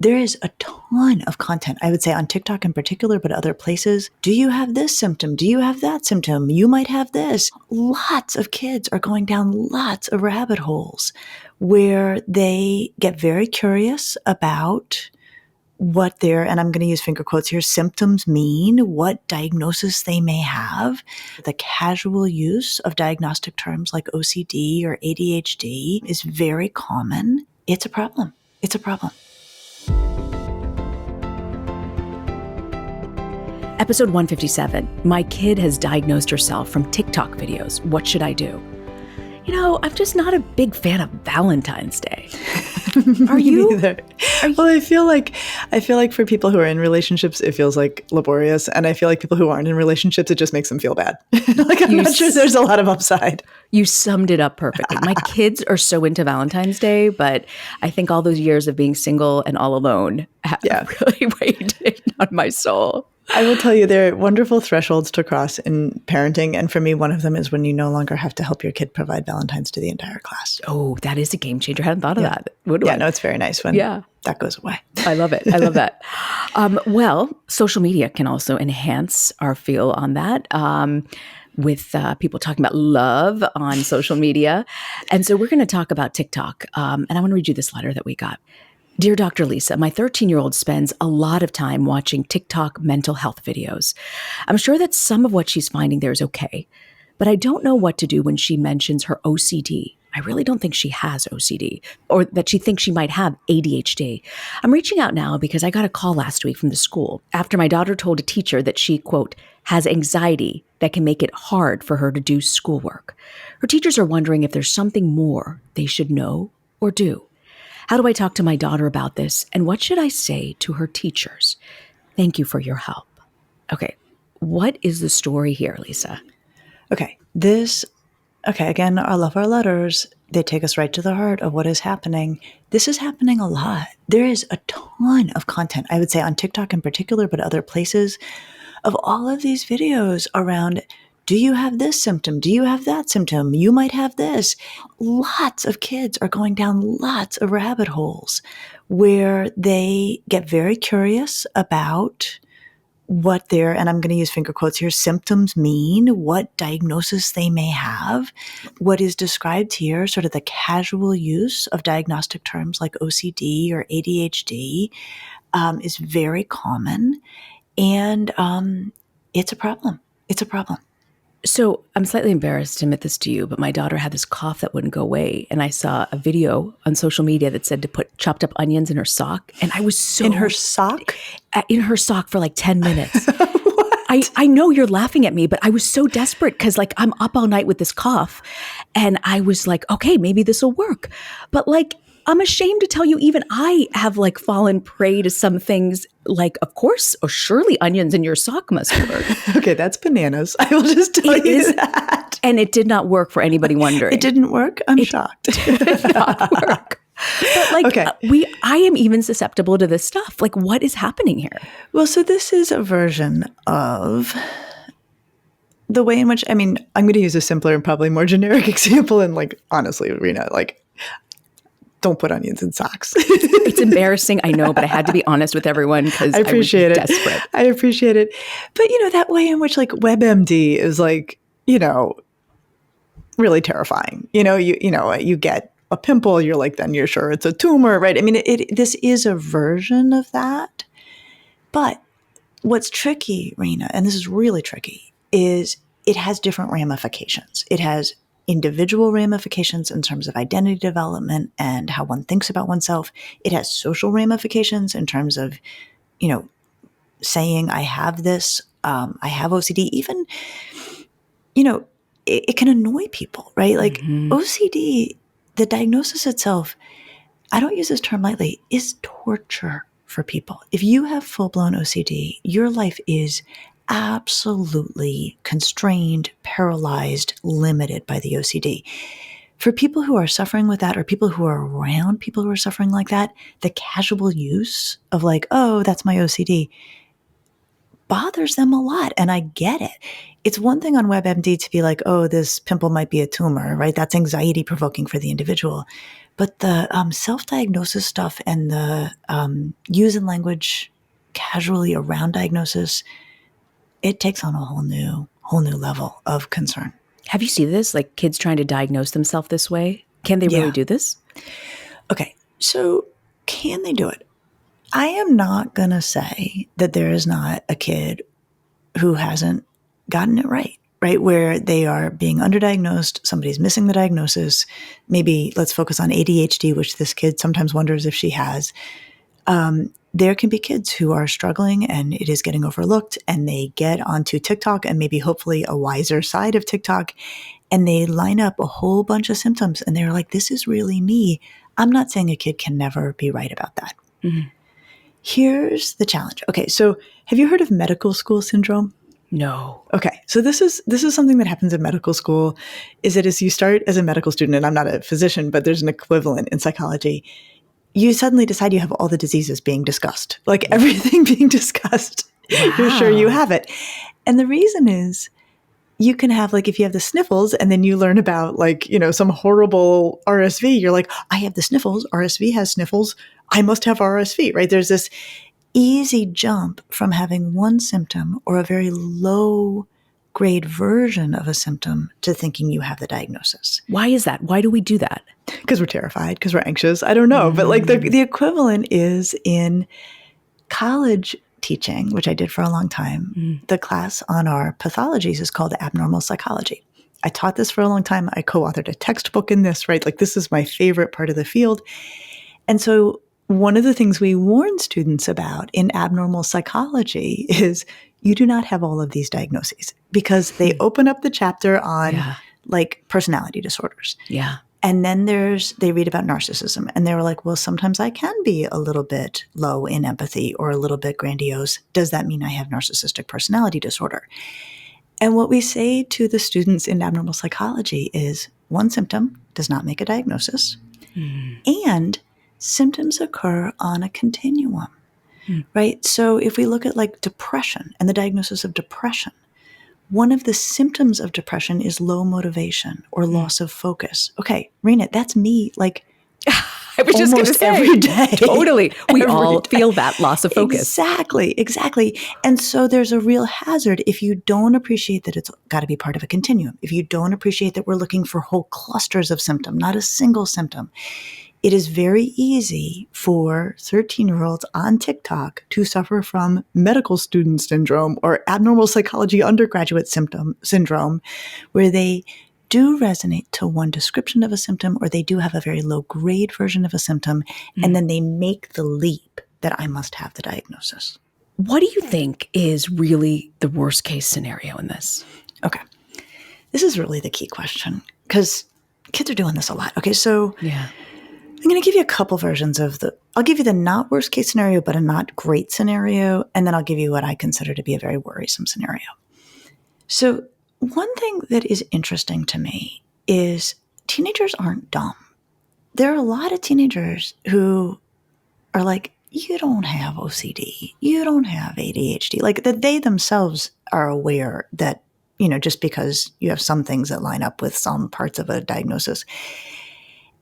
There is a ton of content, I would say on TikTok in particular, but other places. Do you have this symptom? Do you have that symptom? You might have this. Lots of kids are going down lots of rabbit holes where they get very curious about what their, and I'm going to use finger quotes here, symptoms mean, what diagnosis they may have. The casual use of diagnostic terms like OCD or ADHD is very common. It's a problem. It's a problem. Episode 157, my kid has diagnosed herself from TikTok videos. What should I do? You know, I'm just not a big fan of Valentine's Day. Are you? Neither. Well, I feel like for people who are in relationships, it feels like laborious. And I feel like people who aren't in relationships, it just makes them feel bad. Like, I'm not sure there's a lot of upside. You summed it up perfectly. My kids are so into Valentine's Day, but I think all those years of being single and all alone have really weighed on my soul. I will tell you, there are wonderful thresholds to cross in parenting. And for me, one of them is when you no longer have to help your kid provide Valentine's to the entire class. Oh, that is a game changer. I hadn't thought of that. No, it's very nice when that goes away. I love it. I love that. Well, social media can also enhance our feel on that. With people talking about love on social media. And so we're going to talk about TikTok. And I want to read you this letter that we got. Dear Dr. Lisa, my 13-year-old spends a lot of time watching TikTok mental health videos. I'm sure that some of what she's finding there is okay, but I don't know what to do when she mentions her OCD. I really don't think she has OCD, or that she thinks she might have ADHD. I'm reaching out now because I got a call last week from the school after my daughter told a teacher that she, quote, has anxiety that can make it hard for her to do schoolwork. Her teachers are wondering if there's something more they should know or do. How do I talk to my daughter about this? And what should I say to her teachers? Thank you for your help. Okay. What is the story here, Lisa? Okay. Again, I love our letters. They take us right to the heart of what is happening. This is happening a lot. There is a ton of content, I would say on TikTok in particular, but other places, of all of these videos around, do you have this symptom? Do you have that symptom? You might have this. Lots of kids are going down lots of rabbit holes where they get very curious about what their, and I'm going to use finger quotes here, symptoms mean, what diagnosis they may have. What is described here, sort of the casual use of diagnostic terms like OCD or ADHD, is very common. And it's a problem. It's a problem. So I'm slightly embarrassed to admit this to you, but my daughter had this cough that wouldn't go away. And I saw a video on social media that said to put chopped up onions in her sock. And I was so... In her sock? In her sock for like 10 minutes. I know you're laughing at me, but I was so desperate because like I'm up all night with this cough. And I was like, okay, maybe this will work. But like, I'm ashamed to tell you, even I have like fallen prey to some things like, of course, or surely onions in your sock must work. Okay, that's bananas. I will just tell you that. And it did not work for anybody wondering. It didn't work? I'm shocked. It did not work. But like, okay. I am even susceptible to this stuff. Like, what is happening here? Well, so this is a version of the way in which, I mean, I'm going to use a simpler and probably more generic example. And like, honestly, Rena, like, don't put onions in socks. It's embarrassing, I know, but I had to be honest with everyone because I was desperate. I appreciate it. But, you know, that way in which like WebMD is like, you know, really terrifying. You get a pimple, you're like, then you're sure it's a tumor, right? I mean, this is a version of that. But what's tricky, Rena, and this is really tricky, is it has different ramifications. It has individual ramifications in terms of identity development and how one thinks about oneself. It has social ramifications in terms of, you know, saying I have this, I have OCD. Even, you know, it can annoy people, right? Like OCD, the diagnosis itself, I don't use this term lightly, is torture for people. If you have full-blown OCD, your life is absolutely constrained, paralyzed, limited by the OCD. For people who are suffering with that, or people who are around people who are suffering like that, the casual use of like, oh, that's my OCD, bothers them a lot. And I get it. It's one thing on WebMD to be like, oh, this pimple might be a tumor, right? That's anxiety provoking for the individual. But the self-diagnosis stuff and the using language casually around diagnosis, it takes on a whole new level of concern. Have you seen this? Like kids trying to diagnose themselves this way? Can they really Yeah. do this? Okay, so can they do it? I am not going to say that there is not a kid who hasn't gotten it right, where they are being underdiagnosed, somebody's missing the diagnosis. Maybe let's focus on ADHD, which this kid sometimes wonders if she has. There can be kids who are struggling and it is getting overlooked, and they get onto TikTok and maybe hopefully a wiser side of TikTok, and they line up a whole bunch of symptoms and they're like, this is really me. I'm not saying a kid can never be right about that. Mm-hmm. Here's the challenge. Okay, so have you heard of medical school syndrome? No. Okay, so this is something that happens in medical school. Is that as you start as a medical student, and I'm not a physician, but there's an equivalent in psychology, you suddenly decide you have all the diseases being discussed, like everything being discussed. Wow. You're sure you have it. And the reason is you can have, like, if you have the sniffles and then you learn about, like, some horrible RSV, you're like, I have the sniffles, RSV has sniffles, I must have RSV, right? There's this easy jump from having one symptom or a very low grade version of a symptom to thinking you have the diagnosis. Why is that? Why do we do that? Because we're terrified, because we're anxious. I don't know. But like the equivalent is in college teaching, which I did for a long time. The class on our pathologies is called abnormal psychology. I taught this for a long time. I co-authored a textbook in this, right? Like, this is my favorite part of the field. And so one of the things we warn students about in abnormal psychology is you do not have all of these diagnoses, because they open up the chapter on like personality disorders. Yeah. And then they read about narcissism, and they were like, well, sometimes I can be a little bit low in empathy or a little bit grandiose. Does that mean I have narcissistic personality disorder? And what we say to the students in abnormal psychology is one symptom does not make a diagnosis. And symptoms occur on a continuum, right? So if we look at like depression and the diagnosis of depression, one of the symptoms of depression is low motivation or loss of focus. Okay, Rena, that's me, like, I was just going to almost say, every day. Totally. We Every all day. feel that loss of focus. Exactly. And so there's a real hazard if you don't appreciate that it's got to be part of a continuum. If you don't appreciate that we're looking for whole clusters of symptom, not a single symptom. It is very easy for 13-year-olds on TikTok to suffer from medical student syndrome or abnormal psychology undergraduate syndrome, where they do resonate to one description of a symptom, or they do have a very low grade version of a symptom, and then they make the leap that I must have the diagnosis. What do you think is really the worst case scenario in this? Okay. This is really the key question, because kids are doing this a lot. Okay, so I'm going to give you a couple versions of I'll give you the not worst case scenario, but a not great scenario. And then I'll give you what I consider to be a very worrisome scenario. So one thing that is interesting to me is teenagers aren't dumb. There are a lot of teenagers who are like, you don't have OCD. You don't have ADHD. Like, that they themselves are aware that, just because you have some things that line up with some parts of a diagnosis.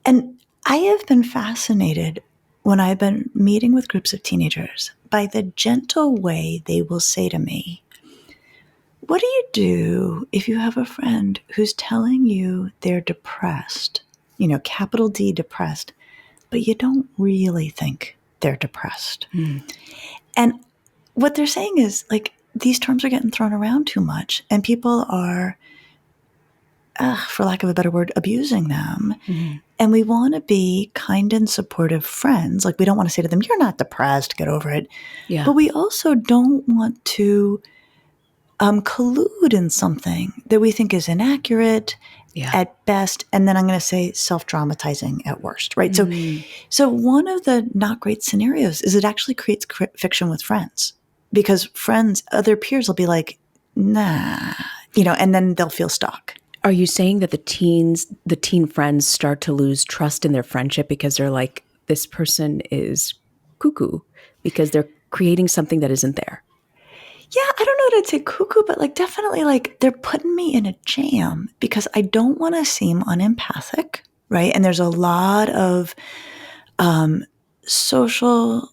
And I have been fascinated when I've been meeting with groups of teenagers by the gentle way they will say to me, what do you do if you have a friend who's telling you they're depressed, capital D depressed, but you don't really think they're depressed? And what they're saying is, like, these terms are getting thrown around too much, and people are, for lack of a better word, abusing them. And we want to be kind and supportive friends. Like, we don't want to say to them, you're not depressed, get over it. Yeah. But we also don't want to collude in something that we think is inaccurate at best. And then I'm going to say self-dramatizing at worst, right? So one of the not great scenarios is it actually creates fiction with friends, because other peers will be like, nah, and then they'll feel stuck. Are you saying that the teen friends start to lose trust in their friendship because they're like, this person is cuckoo because they're creating something that isn't there? Yeah, I don't know what I'd say cuckoo, but like definitely like they're putting me in a jam because I don't want to seem unempathic, right? And there's a lot of social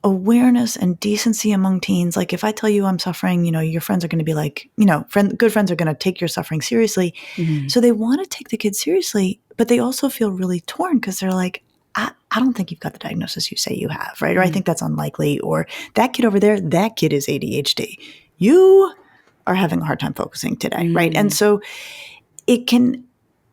awareness and decency among teens. Like if I tell you I'm suffering, your friends are going to be like, good friends are going to take your suffering seriously. Mm-hmm. So they want to take the kids seriously, but they also feel really torn because they're like, I don't think you've got the diagnosis you say you have, right? Or I think that's unlikely. Or that kid over there, that kid is ADHD. You are having a hard time focusing today, right? And so it can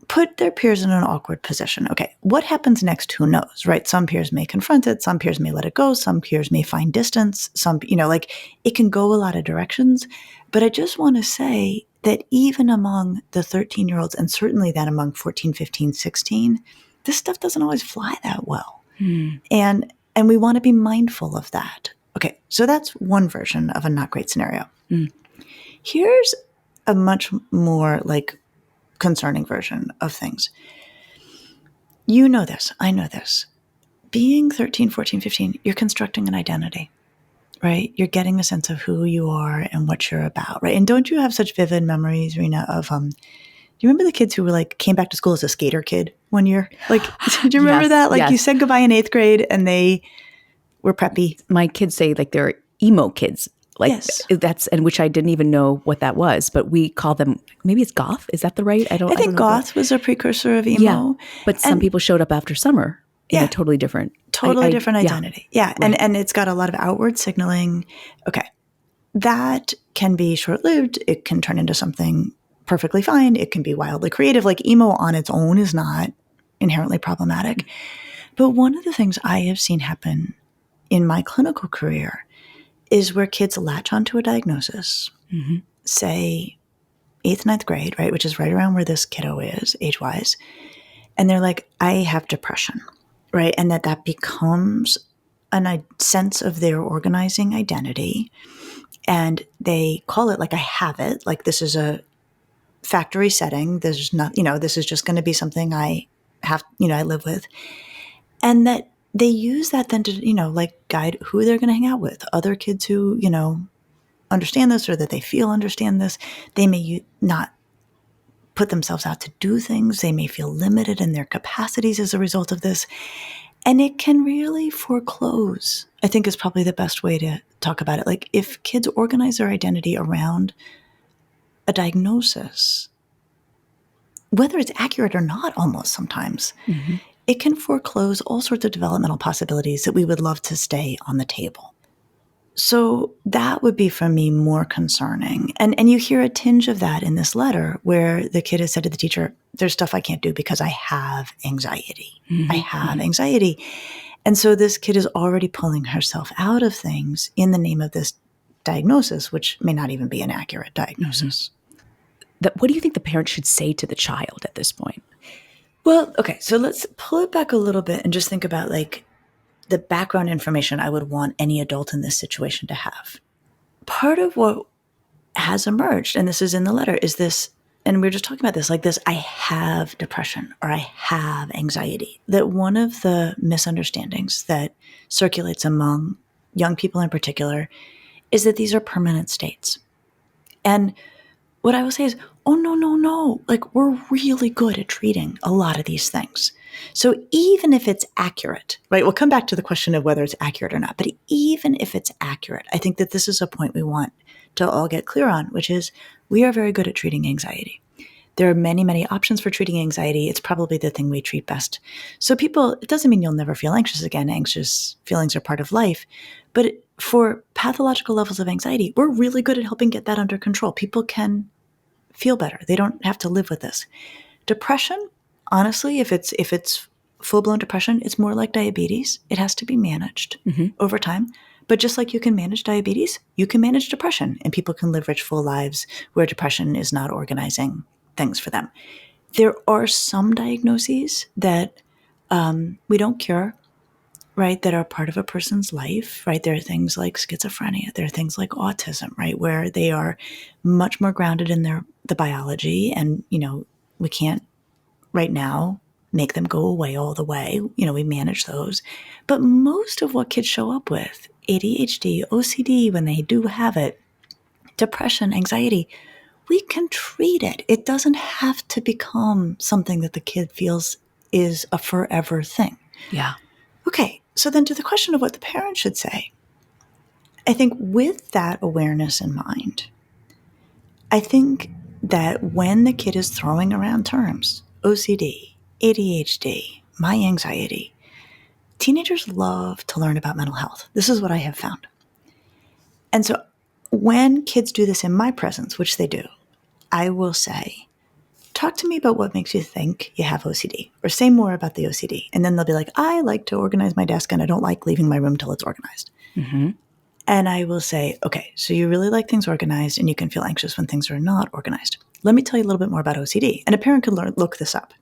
put their peers in an awkward position. Okay, what happens next? Who knows, right? Some peers may confront it. Some peers may let it go. Some peers may find distance. Some, it can go a lot of directions. But I just want to say that even among the 13-year-olds, and certainly then among 14, 15, 16, this stuff doesn't always fly that well. And we want to be mindful of that. Okay, so that's one version of a not great scenario. Here's a much more concerning version of things. You know this. I know this. Being 13, 14, 15, you're constructing an identity, right? You're getting a sense of who you are and what you're about, right? And don't you have such vivid memories, Rena, of do you remember the kids who were came back to school as a skater kid one year? Do you remember that? Yes. You said goodbye in 8th grade and they were preppy. My kids say they're emo kids. Yes. That's, and which I didn't even know what that was, but we call them, maybe it's goth. Is that the right? I think goth was a precursor of emo. Yeah, but some people showed up after summer in a totally different identity. Yeah. Right. And it's got a lot of outward signaling. Okay. That can be short-lived. It can turn into something perfectly fine. It can be wildly creative. Emo on its own is not inherently problematic. But one of the things I have seen happen in my clinical career is where kids latch onto a diagnosis, say 8th, 9th grade, right, which is right around where this kiddo is age-wise, and they're like, I have depression, right? And that becomes a sense of their organizing identity, and they call it I have it, this is a factory setting, there's not, this is just going to be something I have, I live with, and that they use that then to, guide who they're going to hang out with. Other kids who, understand this or that they feel understand this. They may not put themselves out to do things. They may feel limited in their capacities as a result of this. And it can really foreclose, I think is probably the best way to talk about it. If kids organize their identity around a diagnosis, whether it's accurate or not almost sometimes, it can foreclose all sorts of developmental possibilities that we would love to stay on the table. So that would be, for me, more concerning. And you hear a tinge of that in this letter where the kid has said to the teacher, there's stuff I can't do because I have anxiety. I have anxiety. And so this kid is already pulling herself out of things in the name of this diagnosis, which may not even be an accurate diagnosis. What do you think the parent should say to the child at this point? Well, okay, so let's pull it back a little bit and just think about the background information I would want any adult in this situation to have. Part of what has emerged, and this is in the letter, is this, and we were just talking about this, I have depression or I have anxiety. That one of the misunderstandings that circulates among young people in particular is that these are permanent states. And what I will say is, oh, no. We're really good at treating a lot of these things. So even if it's accurate, right, we'll come back to the question of whether it's accurate or not, but even if it's accurate, I think that this is a point we want to all get clear on, which is we are very good at treating anxiety. There are many, many options for treating anxiety. It's probably the thing we treat best. So it doesn't mean you'll never feel anxious again. Anxious feelings are part of life. But for pathological levels of anxiety, we're really good at helping get that under control. People can feel better. They don't have to live with this. Depression, honestly, if it's full-blown depression, it's more like diabetes. It has to be managed over time. But just like you can manage diabetes, you can manage depression, and people can live rich, full lives where depression is not organizing things for them. There are some diagnoses that we don't cure, right, that are part of a person's life, right? There are things like schizophrenia. There are things like autism, right, where they are much more grounded in the biology, and, we can't right now make them go away all the way. We manage those. But most of what kids show up with, ADHD, OCD, when they do have it, depression, anxiety, we can treat it. It doesn't have to become something that the kid feels is a forever thing. Yeah. Okay, so then to the question of what the parent should say, I think with that awareness in mind, I think that when the kid is throwing around terms, OCD, ADHD, my anxiety, teenagers love to learn about mental health. This is what I have found. And so when kids do this in my presence, which they do, I will say, talk to me about what makes you think you have OCD, or say more about the OCD. And then they'll be like, I like to organize my desk and I don't like leaving my room till it's organized. Mm-hmm. And I will say, okay, so you really like things organized and you can feel anxious when things are not organized. Let me tell you a little bit more about OCD. And a parent could look this up.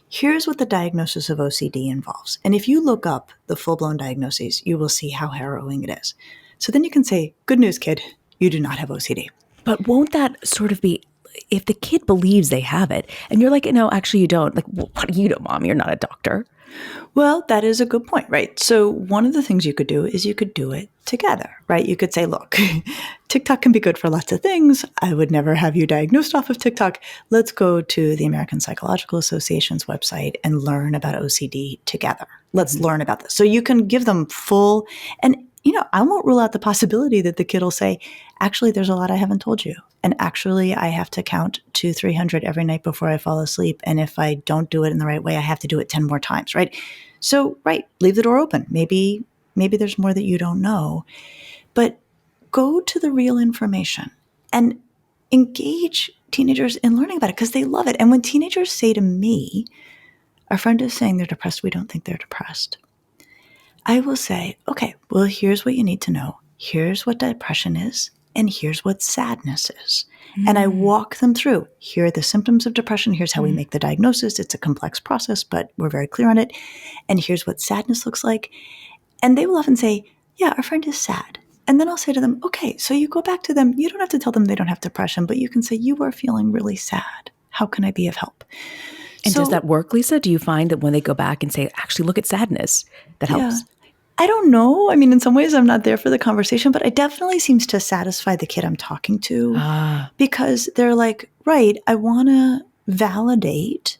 Here's what the diagnosis of OCD involves. And if you look up the full-blown diagnoses, you will see how harrowing it is. So then you can say, good news, kid, you do not have OCD. But won't that sort of be, if the kid believes they have it and you're like, no, actually you don't, like, what do you know, mom? You're not a doctor. Well, that is a good point, right? So one of the things you could do is you could do it together, right? You could say, look, TikTok can be good for lots of things. I would never have you diagnosed off of TikTok. Let's go to the American Psychological Association's website and learn about OCD together. Let's learn about this. So you can give them full, and I won't rule out the possibility that the kid will say, actually, there's a lot I haven't told you. And actually, I have to count to 300 every night before I fall asleep. And if I don't do it in the right way, I have to do it 10 more times, right? So, right, leave the door open. Maybe there's more that you don't know. But go to the real information and engage teenagers in learning about it because they love it. And when teenagers say to me, our friend is saying they're depressed, we don't think they're depressed. I will say, okay, well, here's what you need to know. Here's what depression is, and here's what sadness is. And I walk them through. Here are the symptoms of depression. Here's how we make the diagnosis. It's a complex process, but we're very clear on it. And here's what sadness looks like. And they will often say, yeah, our friend is sad. And then I'll say to them, okay, so you go back to them. You don't have to tell them they don't have depression, but you can say, you are feeling really sad. How can I be of help? And does that work, Lisa? Do you find that when they go back and say, actually, look at sadness, that helps? Yeah. I don't know. I mean, in some ways, I'm not there for the conversation, but it definitely seems to satisfy the kid I'm talking to because they're like, right, I want to validate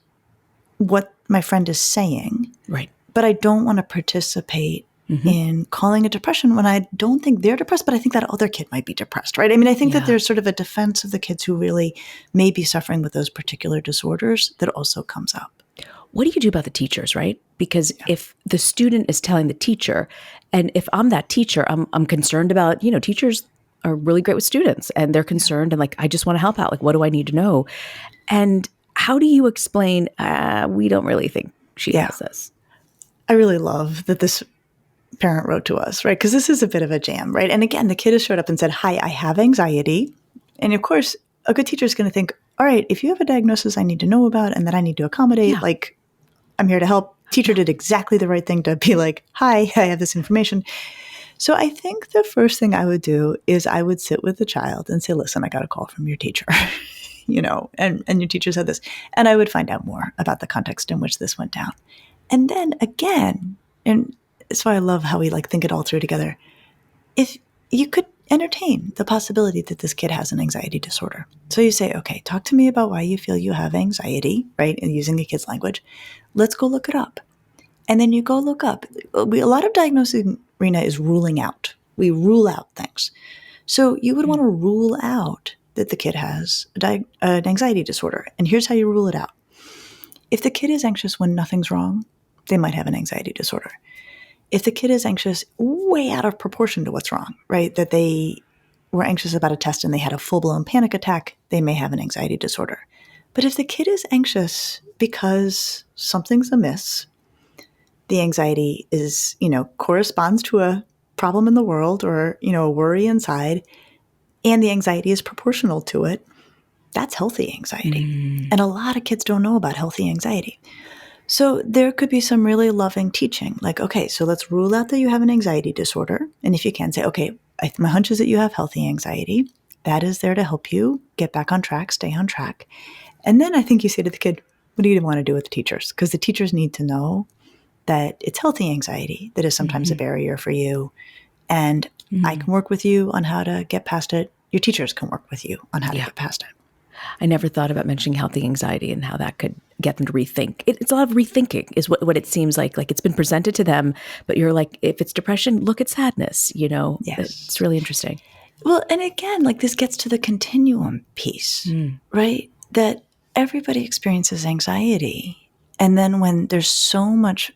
what my friend is saying, right? But I don't want to participate in calling it depression when I don't think they're depressed, but I think that other kid might be depressed, right? I mean, I think that there's sort of a defense of the kids who really may be suffering with those particular disorders that also comes up. What do you do about the teachers, right? Because if the student is telling the teacher, and if I'm that teacher, I'm concerned about, teachers are really great with students and they're concerned and like, I just want to help out. Like, what do I need to know? And how do you explain, we don't really think she has this? I really love that this parent wrote to us, right? Because this is a bit of a jam, right? And again, the kid has showed up and said, hi, I have anxiety. And of course, a good teacher is going to think, all right, if you have a diagnosis I need to know about and that I need to accommodate, like, I'm here to help. Teacher did exactly the right thing to be like, hi, I have this information. So I think the first thing I would do is I would sit with the child and say, listen, I got a call from your teacher, and your teacher said this. And I would find out more about the context in which this went down. And then again, and so I love how we think it all through together. If you could entertain the possibility that this kid has an anxiety disorder. So you say, okay, talk to me about why you feel you have anxiety, right? And using the kid's language. Let's go look it up. And then you go look up. A lot of diagnosing, Rena, is ruling out. We rule out things. So you would want to rule out that the kid has an anxiety disorder. And here's how you rule it out. If the kid is anxious when nothing's wrong, they might have an anxiety disorder. If the kid is anxious way out of proportion to what's wrong, right, that they were anxious about a test and they had a full-blown panic attack, they may have an anxiety disorder. But if the kid is anxious because something's amiss, the anxiety is, corresponds to a problem in the world or, a worry inside, and the anxiety is proportional to it, that's healthy anxiety. And a lot of kids don't know about healthy anxiety. So there could be some really loving teaching, like, okay, so let's rule out that you have an anxiety disorder. And if you can say, okay, my hunch is that you have healthy anxiety. That is there to help you get back on track, stay on track. And then I think you say to the kid, what do you want to do with the teachers? Because the teachers need to know that it's healthy anxiety that is sometimes a barrier for you. And I can work with you on how to get past it. Your teachers can work with you on how to get past it. I never thought about mentioning healthy anxiety and how that could get them to rethink. It's a lot of rethinking is what it seems like. Like it's been presented to them, but you're like, if it's depression, look at sadness, Yes. It's really interesting. Well, and again, like this gets to the continuum piece, right? That everybody experiences anxiety. And then when there's so much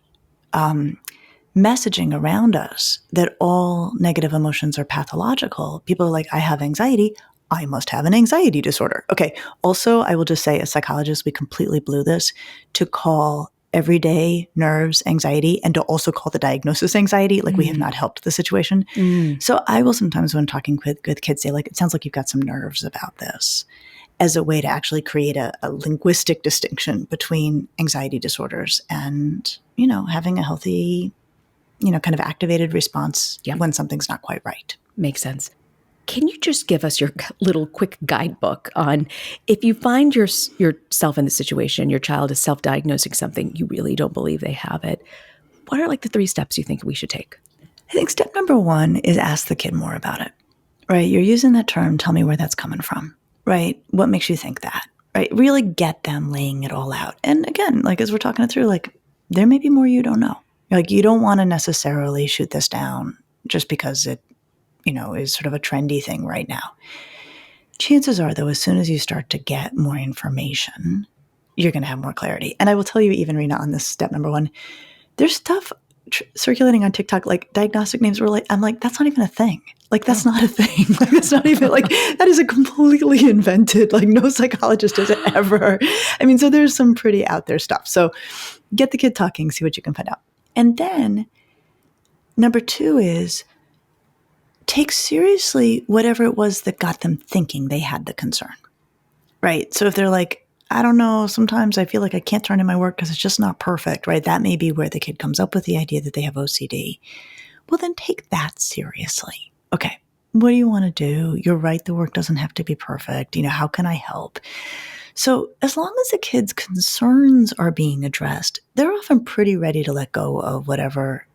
messaging around us that all negative emotions are pathological, people are like, I have anxiety, I must have an anxiety disorder. Okay. Also, I will just say, as psychologists, we completely blew this to call everyday nerves anxiety and to also call the diagnosis anxiety. Like we have not helped the situation. So I will sometimes, when talking with kids, say, like, it sounds like you've got some nerves about this, as a way to actually create a linguistic distinction between anxiety disorders and, having a healthy, kind of activated response when something's not quite right. Makes sense. Can you just give us your little quick guidebook on if you find yourself in the situation, your child is self-diagnosing something, you really don't believe they have it. What are like the 3 steps you think we should take? I think step number 1 is ask the kid more about it, right? You're using that term. Tell me where that's coming from, right? What makes you think that, right? Really get them laying it all out. And again, like as we're talking it through, like there may be more you don't know. Like you don't want to necessarily shoot this down just because it, is sort of a trendy thing right now. Chances are, though, as soon as you start to get more information, you're going to have more clarity. And I will tell you, even Rena, on this step number 1, there's stuff circulating on TikTok, like diagnostic names were like, I'm like, that's not even a thing. Like, that's not a thing. Like, that's not even like, that is a completely invented, like no psychologist has ever. I mean, so there's some pretty out there stuff. So get the kid talking, see what you can find out. And then number 2 is take seriously whatever it was that got them thinking they had the concern, right? So if they're like, I don't know, sometimes I feel like I can't turn in my work because it's just not perfect, right? That may be where the kid comes up with the idea that they have OCD. Well, then take that seriously. Okay, what do you want to do? You're right, the work doesn't have to be perfect. How can I help? So as long as the kid's concerns are being addressed, they're often pretty ready to let go of whatever,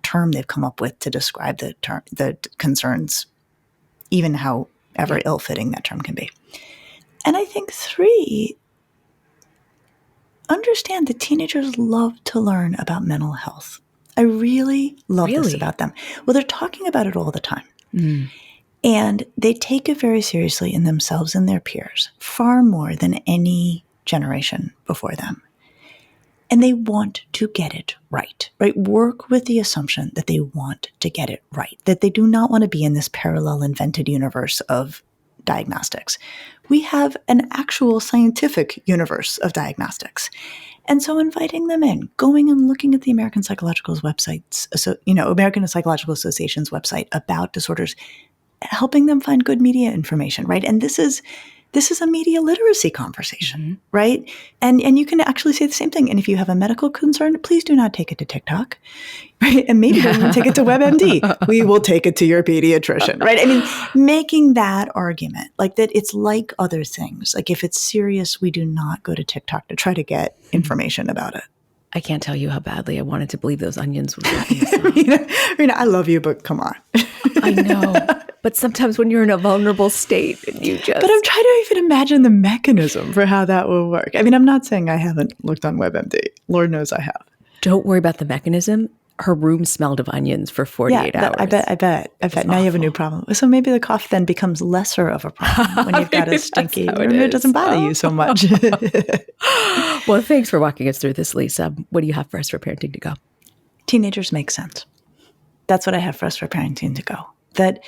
term they've come up with to describe the concerns, even however ill-fitting that term can be. And I think 3, understand that teenagers love to learn about mental health. I really love this about them. Well, they're talking about it all the time. And they take it very seriously in themselves and their peers, far more than any generation before them. And they want to get it right? Work with the assumption that they want to get it right, that they do not want to be in this parallel invented universe of diagnostics. We have an actual scientific universe of diagnostics. And so inviting them in, going and looking at the American Psychological websites, American Psychological Association's website about disorders, helping them find good media information, right? And this is a media literacy conversation, right? And you can actually say the same thing. And if you have a medical concern, please do not take it to TikTok, right? And maybe don't even take it to WebMD. We will take it to your pediatrician, right? I mean, making that argument, like that it's like other things. Like if it's serious, we do not go to TikTok to try to get information about it. I can't tell you how badly I wanted to believe those onions were Rena, I love you, but come on. I know. But sometimes when you're in a vulnerable state and you just... But I'm trying to even imagine the mechanism for how that will work. I mean, I'm not saying I haven't looked on WebMD. Lord knows I have. Don't worry about the mechanism. Her room smelled of onions for 48 hours. I bet. Now you have a new problem. So maybe the cough then becomes lesser of a problem when you've got a stinky room. It doesn't bother you so much. Well, thanks for walking us through this, Lisa. What do you have for us for Parenting to Go? Teenagers make sense. That's what I have for us for Parenting to Go. That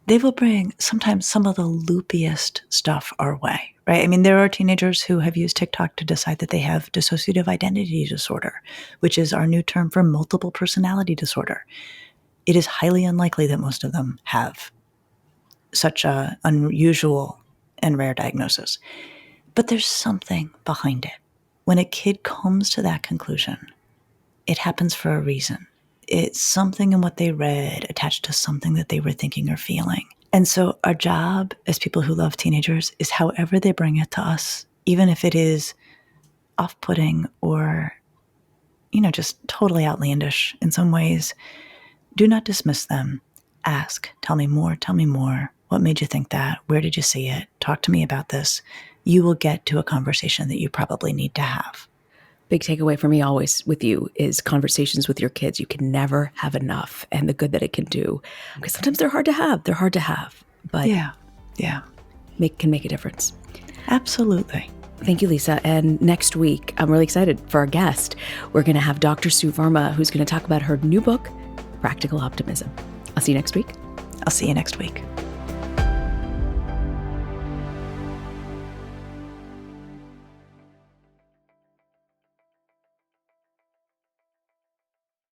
they will bring sometimes some of the loopiest stuff our way, right? I mean, there are teenagers who have used TikTok to decide that they have dissociative identity disorder, which is our new term for multiple personality disorder. It is highly unlikely that most of them have such a unusual and rare diagnosis. But there's something behind it. When a kid comes to that conclusion, it happens for a reason. It's something in what they read attached to something that they were thinking or feeling. And so our job as people who love teenagers is however they bring it to us, even if it is off-putting or, just totally outlandish in some ways, do not dismiss them. Ask, tell me more. What made you think that? Where did you see it? Talk to me about this. you will get to a conversation that you probably need to have. Big takeaway for me always with you is conversations with your kids. You can never have enough, and the good that it can do. Because sometimes they're hard to have, but Yeah. can make a difference. Absolutely. Thank you, Lisa. And next week, I'm really excited for our guest. We're going to have Dr. Sue Varma, who's going to talk about her new book, Practical Optimism. I'll see you next week. I'll see you next week.